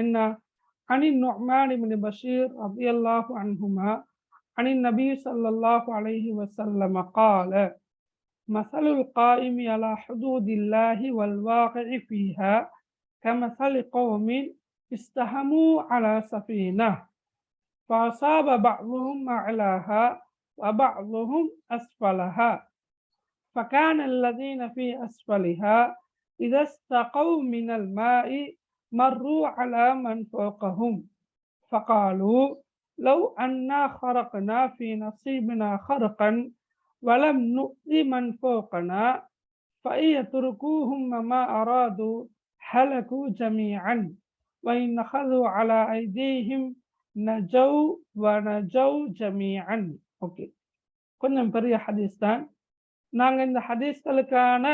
إن عن النعمان بن بشير رضي الله عنهما عن النبي صلى الله عليه وسلم قال: مثل القائم على حدود الله والواقع فيها كمثل قوم استهموا على سفينة فأصاب بعضهم أعلاها وبعضهم أسفلها فكان الذين في أسفلها إذا استقوا من الماء مروا على من فوقهم فقالوا لو أنا خرقنا في نصيبنا خرقا ولم نؤذ من فوقنا فإن يتركوهم ما أرادوا هلكوا جميعا وإن أخذوا على أيديهم نجوا ونجوا جميعا. Okay, கொஞ்சம் பெரிய ஹதீஸ் தான். நாங்கள் இந்த ஹதீஸ்களுக்கான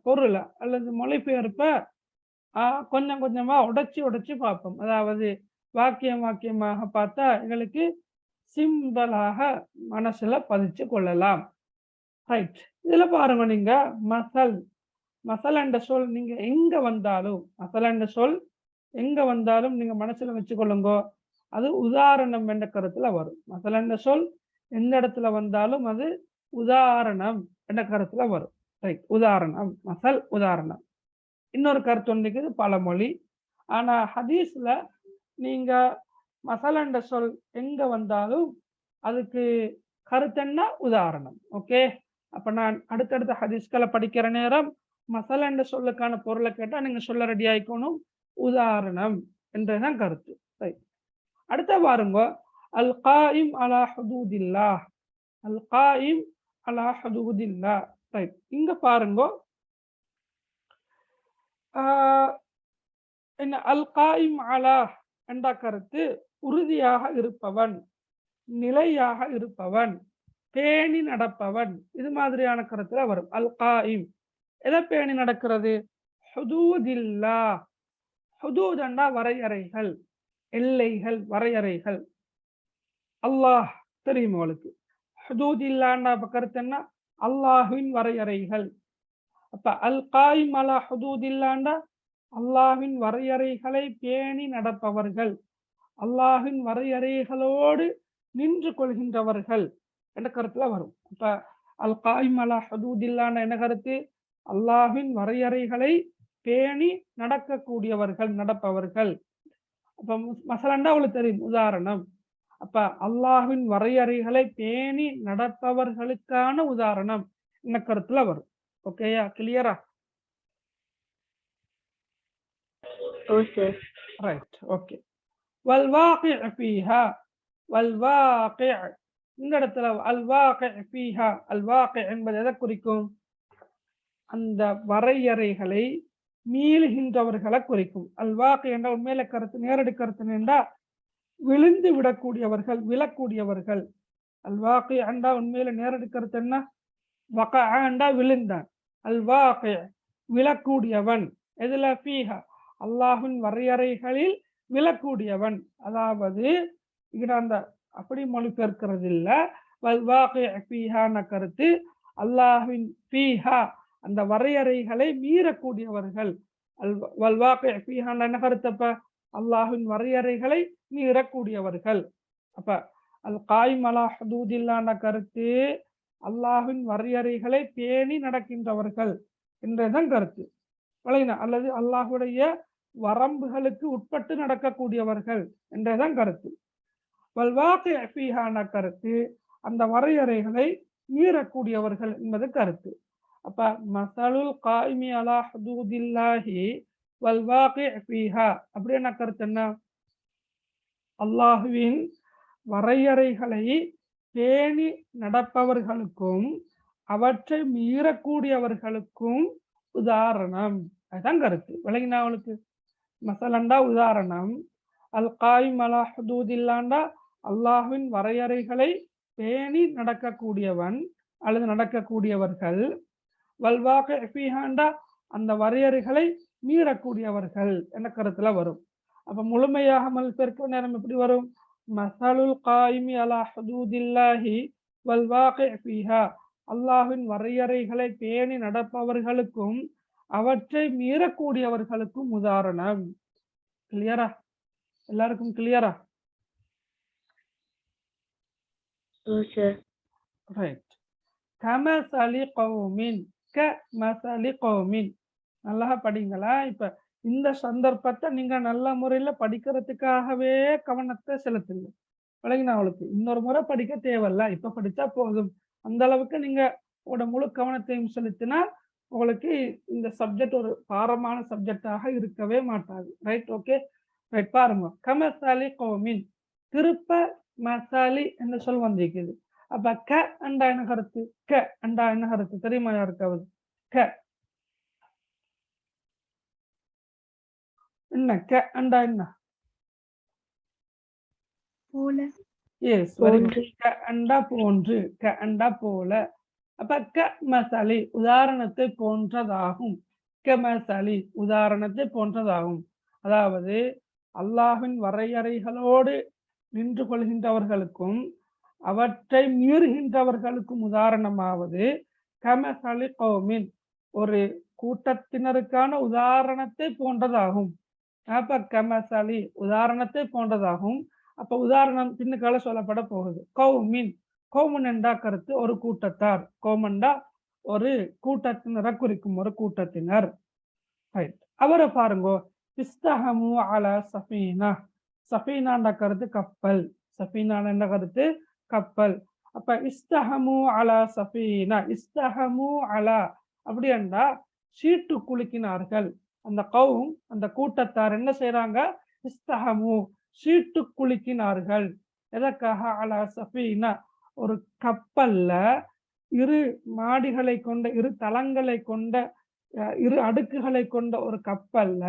பொருளை அல்லது மொழிபெயர்ப்பை கொஞ்சம் கொஞ்சமா உடைச்சி பார்ப்போம். அதாவது வாக்கியமாக பார்த்தா எங்களுக்கு சிம்பிளாக மனசுல பதிச்சு கொள்ளலாம். ரைட், இதுல பாருங்க, நீங்க மசல் என்ற சொல் நீங்க எங்க வந்தாலும் நீங்க மனசுல வச்சுக்கொள்ளுங்க. அது உதாரணம் என்ற கருத்துல வரும். மசல் என்ற சொல் எந்த இடத்துல வந்தாலும் அது உதாரணம் என்ற கருத்துல வரும். ரைட், உதாரணம், மசல் உதாரணம். இன்னொரு கருத்து ஒன்றுக்குது பழமொழி. ஆனா ஹதீஸ்ல நீங்க மசல் என்ற சொல் எங்க வந்தாலும் அதுக்கு கருத்தென்ன உதாரணம். ஓகே, அப்ப நான் அடுத்தடுத்த ஹதீஸ்களை படிக்கிற நேரம் மசல் என்ற சொல்லுக்கான பொருளை கேட்டா நீங்க சொல்ல ரெடி ஆயிக்கணும் உதாரணம் என்றதான் கருத்து. ரைட், அடுத்த பாருங்க, அல் காயிம் அலா ஹுதூதில்லாஹ். அல் காயிம் அலா ஹுதூதில்லாஹ். ரைட், இங்க பாருங்க, என்ன அல் காயிம் அலா என்ற கருத்து உறுதியாக இருப்பவன், நிலையாக இருப்பவன், பேணி நடப்பவன், இது மாதிரியான கருத்துல வரும். அல் காயிம் எதை பேணி நடக்கிறது? ஹுதூதில்லாஹ். ஹுதூதண்டா வரையறைகள், எல்லைகள், வரையறைகள். அல்லாஹ் தெரியும் உங்களுக்கு. ஹுதூதில்லாண்டா கருத்து என்ன? அல்லாஹ்வின் வரையறைகள். அப்ப அல் காயிம் அலா ஹுதூதில்லாண்டா அல்லாஹ்வின் வரையறைகளை பேணி நடப்பவர்கள், அல்லாஹ்வின் வரையறைகளோடு நின்று கொள்கின்றவர்கள் என்ற கருத்துல வரும். அப்ப அல் காயிம் அலா ஹுதூதில்லாண்டா என்ன கருத்து? அல்லாஹ்வின் வரையறைகளை பேணி நடக்கக்கூடியவர்கள், நடப்பவர்கள். அப்ப மசலண்டா உங்களுக்கு தெரியும் உதாரணம். அப்ப அல்லாஹ்வின் வரையறைகளை பேணி நடப்பவர்களுக்கான உதாரணம் என்ன கருத்துல வரும். ஓகேயா, கிளியரா? Right, okay. வல் வாகி ஃபீஹா. வல் வாகி இந்த இடத்துல அல் வாகி ஃபீஹா, அல் வாகி என்பது எதை குறிக்கும்? அந்த வரையறைகளை மீளுகின்றவர்களை குறிக்கும். அல் வாகி என்ற உண்மையில கருத்து, நேரடி கருத்து என்றா விழுந்து விடக்கூடியவர்கள், விழக்கூடியவர்கள். அல் வாகி என்றா உண்மையில நேரடி கருத்து என்ன? வகஅண்டா விழுந்தான். அல் வாகி விழக்கூடியவன். எதுல? ஃபீஹா, அல்லாஹ்வின் வரையறைகளில் விழக்கூடியவன். அதாவது இங்க அந்த அப்படி மொழிபெயர்க்கிறது இல்ல. வல் வாகி ஃபீஹான கருத்து அல்லாஹ்வின் ஃபீஹா அந்த வரையறைகளை மீறக்கூடியவர்கள். வல் வாகி ஃபீஹான என்ன கருத்தப்ப? அல்லாஹ்வின் வரையறைகளை மீறக்கூடியவர்கள். அப்ப அல் காயிம் அலா ஹுதூதில்லான கருத்து அல்லாஹ்வின் வரையறைகளை பேணி நடக்கின்றவர்கள் என்றதான் கருத்து. அல்லது அல்லாஹுடைய வரம்புகளுக்கு உட்பட்டு நடக்கக்கூடியவர்கள் என்றதான் கருத்து. வல் வாகி ஃபீஹான கருத்து அந்த வரையறைகளை மீறக்கூடியவர்கள் என்பது கருத்து. அப்ப மஸலுல் காயிமி அலா ஹுதூதில்லாஹி வல் வாகி ஃபீஹா அப்படி என்ன கருத்து? என்ன? அல்லாஹுவின் வரையறைகளை பேணி நடப்பவர்களுக்கும் அவற்றை மீறக்கூடியவர்களுக்கும் உதாரணம். அதுதான் கருத்து. விளங்கினா அவளுக்கு? மசலண்டா உதாரணம், அல் காயிம் அலா ஹுதூதில்லாண்டா அல்லாஹ்வின் வரையறைகளை பேணி நடக்கக்கூடியவன் அல்லது நடக்கக்கூடியவர்கள், வல் வாகி ஃபீஹாண்டா அந்த வரையறைகளை மீறக்கூடியவர்கள் என்ற கருத்துல வரும். அப்ப முழுமையாக மொழிபெயர்க்க நேரம் எப்படி வரும்? மஸலுல் காயிமி அலா ஹுதூதில்லாஹி வல் வாகி ஃபீஹா அல்லாஹ்வின் வரையறைகளை பேணி நடப்பவர்களுக்கும் அவற்றை மீறக்கூடியவர்களுக்கும் உதாரணம். கிளியரா? எல்லாருக்கும் கிளியரா? ரைட். கமசலி கௌமின், கமசலி கௌமின். நல்லா படிங்களா? இப்ப இந்த சந்தர்ப்பத்தை நீங்க நல்ல முறையில படிக்கிறதுக்காகவே கவனத்தை செலுத்துங்க. விளங்கினா? அவளுக்கு இன்னொரு முறை படிக்க தேவையில்ல, இப்ப படிச்சா போதும். அந்த அளவுக்கு நீங்க உங்களோட முழு கவனத்தையும் செலுத்தினா உங்களுக்கு இந்த சப்ஜெக்ட் ஒரு பாரமான சப்ஜெக்டாக இருக்கவே மாட்டாது. ரைட்? Okay, right. பாருங்க, கமசாலி கோமின், திருப்ப மசாலி என்று சொல் வந்திருக்குது. அப்ப க அண்டா என்ன கருத்து? க அண்டா என்ன கருத்து தெரியுமா யாருக்காவது? க என்ன? க அண்டா என்ன? Yes, very good. க அண்டா போன்று, க அண்டா போல. அப்ப க மசாலி உதாரணத்தை போன்றதாகும். க மசாலி உதாரணத்தை போன்றதாகும். அதாவது அல்லாஹ்வின் வரையறைகளோடு நின்று கொள்கின்றவர்களுக்கும் அவற்றை மீறுகின்றவர்களுக்கும் உதாரணமாவது கமசலி கௌமின், ஒரு கூட்டத்தினருக்கான உதாரணத்தை போன்றதாகும். அப்ப கமசலி உதாரணத்தை போன்றதாகும். அப்ப உதாரணம் பின்னுக்கால சொல்லப்பட போகுது. கௌமின், கௌமன் என்றா கருத்து ஒரு கூட்டத்தார். கௌமண்டா ஒரு கூட்டத்தினரை குறிக்கும், ஒரு கூட்டத்தினர். அவரை பாருங்க, இஸ்தஹமு அலா சஃபீனா. சஃபீனாண்ட கருத்து கப்பல். சஃபீனான் என்ற கருத்து கப்பல். அப்ப இஸ்தஹமு அலா சஃபீனா, இஸ்தஹமு அலா அப்படி என்றா சீட்டு குலுக்கினார்கள். அந்த கௌம், அந்த கூட்டத்தார் என்ன செய்யறாங்க? இஸ்தஹமு சீட்டு குலுக்கினார்கள். எதற்காக? அலா சஃபீனா, ஒரு கப்பல்ல இரு மாடிகளை கொண்ட, இரு தளங்களை கொண்ட, இரு அடுக்குகளை கொண்ட ஒரு கப்பல்ல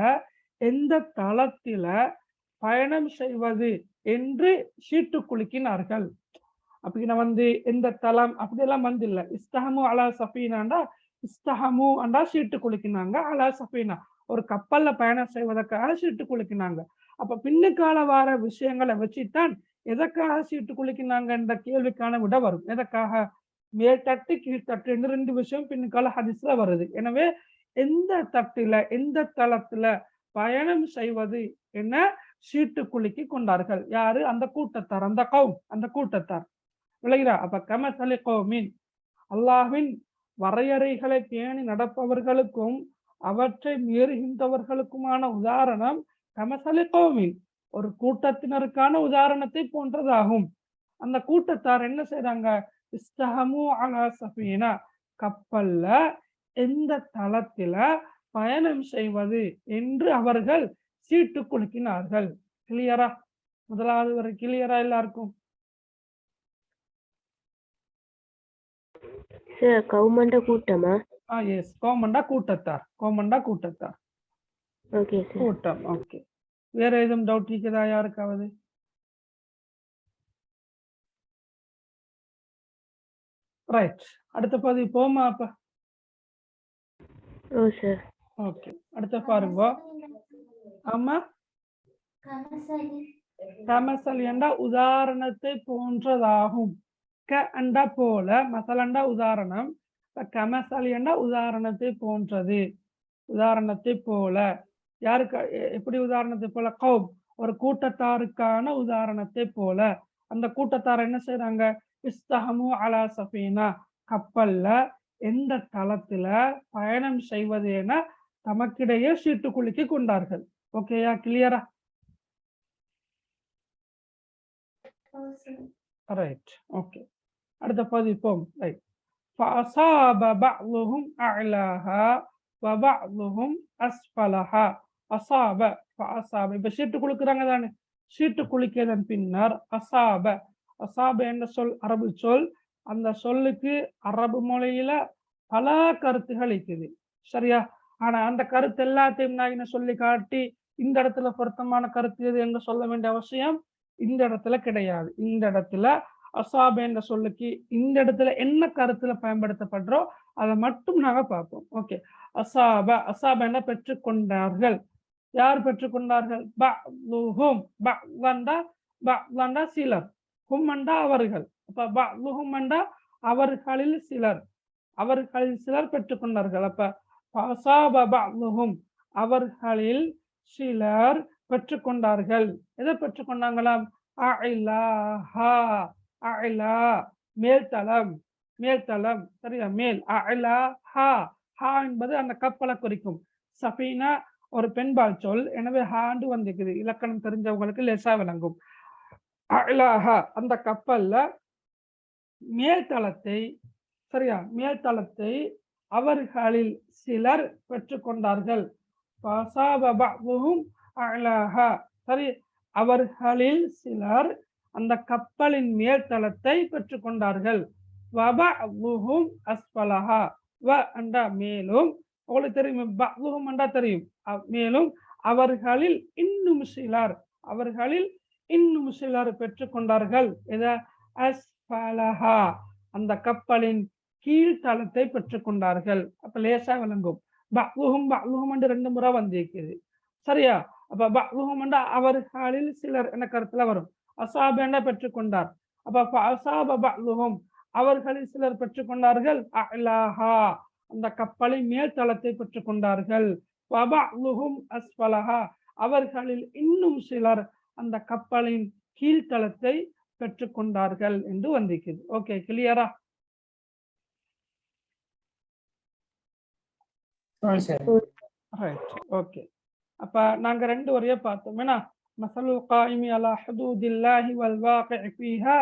எந்த தளத்தில பயணம் செய்வது என்று சீட்டு குலுக்கினார்கள். அப்படின்னா எந்த தளம் அப்படியெல்லாம் இல்ல. இஸ்தஹமு அலா சஃபீனாண்டா, இஸ்தஹமு அண்டா சீட்டு குலுக்கினாங்க, அலா சஃபீனா ஒரு கப்பல்ல பயணம் செய்வதற்காக சீட்டு குலுக்கினாங்க. அப்ப பின்னுக்கால வார விஷயங்களை வச்சுத்தான் எதற்காக சீட்டு குலுக்கினாங்க என்ற கேள்விக்கான விட வரும். எதற்காக? மேல்தட்டு கீழ்த்தட்டு என்று 2 விஷயம் பின்னுக்கால ஹதீஸ்ல வருது. எனவே எந்த தட்டில, எந்த தளத்துல பயணம் செய்வது என சீட்டு குலுக்கி கொண்டார்கள். யாரு? அந்த கூட்டத்தார், அந்த கௌம், அந்த கூட்டத்தார். விளைகிறா? அப்ப கமசலி கௌமின், அல்லாஹ்வின் வரையறைகளை பேணி நடப்பவர்களுக்கும் அவற்றை மீறுகின்றவர்களுக்குமான உதாரணம் கமசலி கௌமின், ஒரு கூட்டத்தினருக்கான உதாரணத்தை போன்றதாகும். அந்த கூட்டத்தார் என்ன செய்றாங்க? இஸ்தஹமு அலா சஃபீனா, கப்பல்ல எந்த தளத்தில பயணம் செய்வது என்று அவர்கள் சீட்டு குலுக்கினார்கள். கிளியரா? முதலாவது வரை கிளியரா எல்லாருக்கும்? கௌமண்ட கூட்டமா? எஸ், கௌமண்டா கூட்டத்தார், கௌமண்டா கூட்டத்தார். Okay sir. கூட்டம். ஓகே. வேற ஏதும் டவுட் இருக்குதா யாருக்காவது? ரைட். அடுத்த பகுதி போமா அப்ப? ஓ சார். ஓகே, அடுத்த பாருங்க. ஆமா, கமசல் என்றா உதாரணத்தை போன்றதாகும். க அண்டா போல, மசலண்டா உதாரணம். கமசல் என்றா உதாரணத்தை போன்றது, உதாரணத்தை போல. யாருக்கு? எப்படி உதாரணத்தை போல? கௌம், ஒரு கூட்டத்தாருக்கான உதாரணத்தை போல. அந்த கூட்டத்தார் என்ன செய்றாங்க? இஸ்தஹமு அலா சஃபீனா, கப்பல்ல எந்த தளத்துல பயணம் செய்வது என தமக்கிடையே சீட்டு குலுக்கி கொண்டார்கள். ஓகேயா? கிளியரா? ரைட். ஓகே, அடுத்த பகுதி போம். ரைட். فأصاب بعضهم أعلاها وبعضهم أسفلها. அசாப, அசாப. இப்ப சீட்டு குலுக்குறாங்க தானே? சீட்டு குலுக்கியதன் பின்னர் அசாப, அசாப என்ற சொல் அரபு சொல். அந்த சொல்லுக்கு அரபு மொழியில பல கருத்துகள் இருக்குது. சரியா? ஆனா அந்த கருத்து எல்லாத்தையும் நான் என்ன சொல்லி காட்டி இந்த இடத்துல பொருத்தமான கருத்து எது என்று சொல்ல வேண்டிய அவசியம் இந்த இடத்துல கிடையாது. இந்த இடத்துல அசாப என்ற சொல்லுக்கு இந்த இடத்துல என்ன கருத்துல பயன்படுத்தப்படுறோ அதை மட்டும் நாங்க பார்ப்போம். ஓகே. அசாப, அசாப என்ன? பெற்றுக்கொண்டார்கள். யார் பெற்றுக்கொண்டார்கள்? பஅதுஹும், பஅதண்டா சிலர், ஹும்மண்டா அவர்கள். அப்ப பஅதுஹும் என்றா அவர்களில் சிலர், அவர்களில் சிலர் பெற்றுக்கொண்டார்கள். அப்ப அசாப பஅதுஹும், அவர்களில் சிலர் பெற்றுக்கொண்டார்கள். எதை பெற்றுக்கொண்டாங்களாம்? அஇலாஹா, அஇலா மேல்தளம், மேல்தளம் சரியா, மேல். அஇலாஹா, ஹா என்பது அந்த கப்பலை குறிக்கும். சஃபீனா ஒரு பெண்பால் சொல், எனவே ஹாண்டு வந்திருக்குது. இலக்கணம் தெரிஞ்சவங்களுக்கு லேசா விளங்கும். அஇலாஹா அந்த கப்பல்ல மேல்தளத்தை சரியா, மேல்தளத்தை அவர்களில் சிலர் பெற்றுக்கொண்டார்கள். ஃபஸாப பஅதுஹும் அஅலாஹா, சரி, அவர்களில் சிலர் அந்த கப்பலின் மேல்தளத்தை பெற்றுக்கொண்டார்கள். வபஅதுஹும் அஸ்ஃபலஹா, வ என்றா மேலும், உங்களுக்கு தெரியும், பஅதுஹும் என்றா தெரியும், மேலும் அவர்களில் இன்னும் சிலர், அவர்களில் இன்னும் சிலர் பெற்றுக்கொண்டார்கள். இத அஸ்ஃபலஹா அந்த கப்பலின் கீழ்த்தளத்தை பெற்றுக்கொண்டார்கள். அப்ப லேசா விளங்கும். பஅதுஹும் பஅதுஹும் என்று 2 முறை வந்திருக்குது சரியா. அப்ப பஅதுஹும் என்றா அவர்களில் சிலர் என்ற கருத்துல வரும். அஸாப என்றா பெற்றுக்கொண்டார். அப்ப ஃபஅஸாப பஅதுஹும் அவர்களில் சிலர் பெற்றுக்கொண்டார்கள். அஅலாஹா அந்த கப்பலின் மேல்தளத்தை பெற்றுக்கொண்டார்கள். வபஅதுஹும் அஸ்ஃபலஹா அவர்களில் இன்னும் சிலர் அந்த கப்பலின் கீழ்த்தளத்தை பெற்றுக்கொண்டார்கள் என்று வந்திருக்குது. ஓகே, கிளியரா? Right, okay. அப்ப நாங்க 2 வரைய பார்த்தோம். என்ன? மஸலுல் காயிமி அலா ஹுதூதில்லாஹி வல் வாகிஇ ஃபீஹா